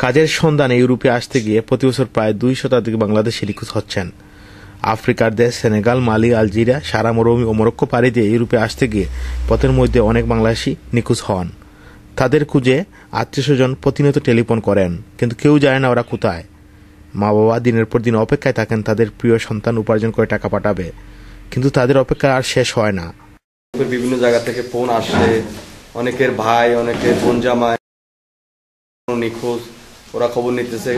কাজের সন্ধানে ইউরোপে আসতে গিয়ে প্রতিবছর প্রায় 2 শতাধিক বাংলাদেশি নিখোঁজ হচ্ছেন। আফ্রিকার দেশ সেনেগাল, মালি, আলজেরিয়া, সারা মরুভূমি ও মরক্কো পাড়ি দিয়ে ইউরোপে আসতে গিয়ে পথের মধ্যে অনেক বাংলাদেশি নিখোঁজ হন। তাদের খুঁজে আত্মীয়স্বজন প্রতিনিয়ত টেলিফোন করেন, কিন্তু কেউ জানে না ওরা কোথায়। মা বাবা দিনের পর দিন অপেক্ষায় থাকেন তাদের প্রিয় সন্তান উপার্জন করে টাকা পাঠাবে, কিন্তু তাদের অপেক্ষা আর শেষ হয় না। বিভিন্ন জায়গা থেকে ফোন আসে, অনেকের ভাই, অনেকের বোন জামাই নিখোঁজ। ওরা খবর নিতেছে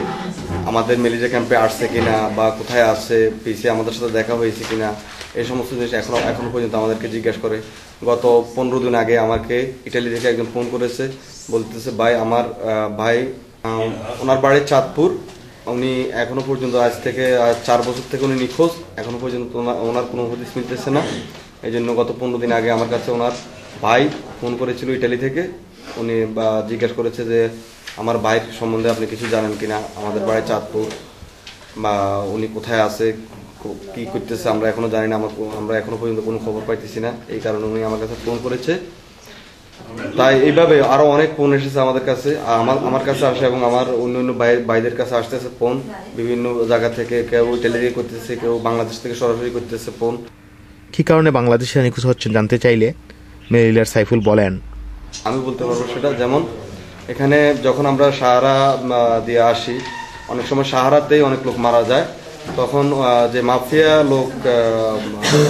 আমাদের ম্যালেরিয়া ক্যাম্পে আসছে কিনা বা কোথায় আসছে, পিছে আমাদের সাথে দেখা হয়েছে কিনা, এই সমস্ত জিনিস এখনো পর্যন্ত আমাদেরকে জিজ্ঞাসা করে। গত 15 দিন আগে আমাকে ইটালি থেকে একজন ফোন করেছে, বলতেছে ভাই আমার ভাই ওনার বাড়ি চাঁদপুর, উনি এখনো পর্যন্ত আজ থেকে 4 বছর থেকে উনি নিখোঁজ, এখনো পর্যন্ত ওনার কোনো হদিস মিলতেছে না। এই জন্য গত 15 দিন আগে আমার কাছে ওনার ভাই ফোন করেছিল ইটালি থেকে। উনি জিজ্ঞাসা করেছে যে আমার ভাইয়ের সম্বন্ধে আপনি কিছু জানেন কিনা, আমাদের বাড়ি চাঁদপুর, বা উনি কোথায় আছে, কি করতেছে আমরা এখনো জানি না, আমরা এখনো পর্যন্ত কোনো খবর পাইতেছি না। এই কারণে উনি আমার কাছে ফোন করেছে। তাই এইভাবে আরো অনেক ফোন এসেছে আমাদের কাছে, আমার কাছে আসে এবং আমার অন্য ভাইদের কাছে আসতেছে ফোন বিভিন্ন জায়গা থেকে। কেউ ইটালি থেকে করতেছে, কেউ বাংলাদেশ থেকে সরাসরি করতেছে ফোন। কি কারণে বাংলাদেশিরা নিখোঁজ হচ্ছেন জানতে চাইলে মেরিলার সাইফুল বলেন, আমি বলতে পারবো সেটা। যেমন এখানে যখন আমরা সাহারা দিয়ে আসি, অনেক সময় সাহারাতেই অনেক লোক মারা যায়, তখন যে মাফিয়া লোক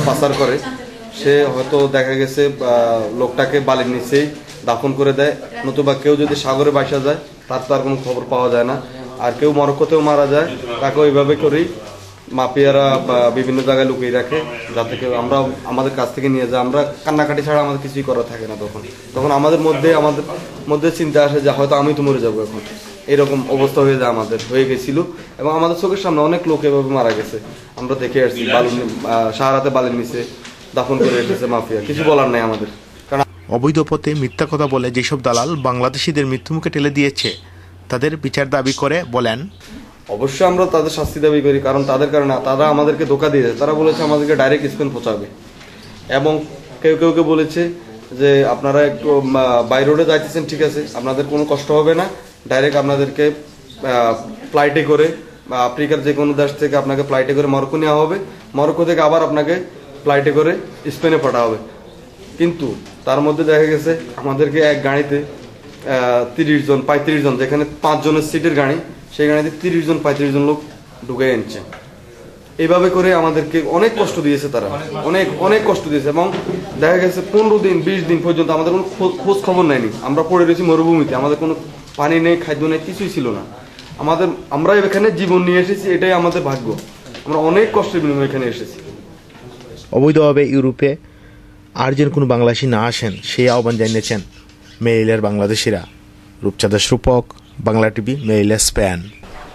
পাচার করে, সে হয়তো দেখা গেছে লোকটাকে বালির নিচেই দাফন করে দেয়, নতুবা কেউ যদি সাগরে বাসা যায় তার তো আর কোনো খবর পাওয়া যায় না। আর কেউ মরক্কোতেও মারা যায়, তাকে ওইভাবে করেই মাফিয়ারা বিভিন্ন জায়গায় লুকিয়ে রাখে, যাতে কেউ আমরা আমাদের কাছ থেকে নিয়ে যায়। আমরা কান্নাকাটি ছাড়া আমাদের কিছুই করা থাকে না। তখন আমাদের মধ্যে চিন্তা আসে যে হয়তো আমি তো মরে যাবো এখন, এরকম অবস্থা হয়ে গেছিল। এবং আমাদের চোখের সামনে অনেক লোক এভাবে মারা গেছে, আমরা দেখে আসছি। সাহারাতে বালির নিচে দাফন করে এসেছে মাফিয়া, কিছু বলার নাই আমাদের। কারণ অবৈধ পথে মিথ্যা কথা বলে যেসব দালাল বাংলাদেশিদের মৃত্যুমুখে ঠেলে দিয়েছে তাদের বিচার দাবি করে বলেন, অবশ্যই আমরা তাদের শাস্তি দাবি করি, কারণ তাদের কারণে তারা আমাদেরকে ধোকা দিয়েছে। তারা বলেছে আমাদেরকে ডাইরেক্ট স্পেন পৌঁছাবে, এবং কেউ বলেছে যে আপনারা একটু বাই রোডে যাইতেছেন, ঠিক আছে, আপনাদের কোনো কষ্ট হবে না, ডাইরেক্ট আপনাদেরকে ফ্লাইটে করে বা আফ্রিকার যে কোনো দেশ থেকে আপনাকে ফ্লাইটে করে মরক্কো নেওয়া হবে, মরক্কো থেকে আবার আপনাকে ফ্লাইটে করে স্পেনে পাঠানো হবে। কিন্তু তার মধ্যে দেখা গেছে আমাদেরকে এক গাড়িতে 30 জন 35 জন, যেখানে 5 জনের সিটের গাড়ি, সেই গাড়িতে 30 জন 35 জন লোক ঢুকে এনেছে। এইভাবে করে আমাদেরকে অনেক কষ্ট দিয়েছে, তারা অনেক কষ্ট দিয়েছে। এবং দেখা গেছে 15 দিন 20 দিন পর্যন্ত আমাদের কোনো খোঁজ খবর নেয়নি। আমরা পড়ে রয়েছি মরুভূমিতে, আমাদের কোনো পানি নেই, খাদ্য নেই, কিছুই ছিল না। আমরা এখানে জীবন নিয়ে এসেছি, এটাই আমাদের ভাগ্য। আমরা অনেক কষ্টের বিনিময়ে এখানে এসেছি। অবৈধভাবে ইউরোপে আর যেন কোনো বাংলাদেশি না আসেন সেই আহ্বান জানিয়েছেন মেরিলার বাংলাদেশিরা। রূপচাঁদা রূপক, বাংলা টিভি, মেরিলা, স্পেন।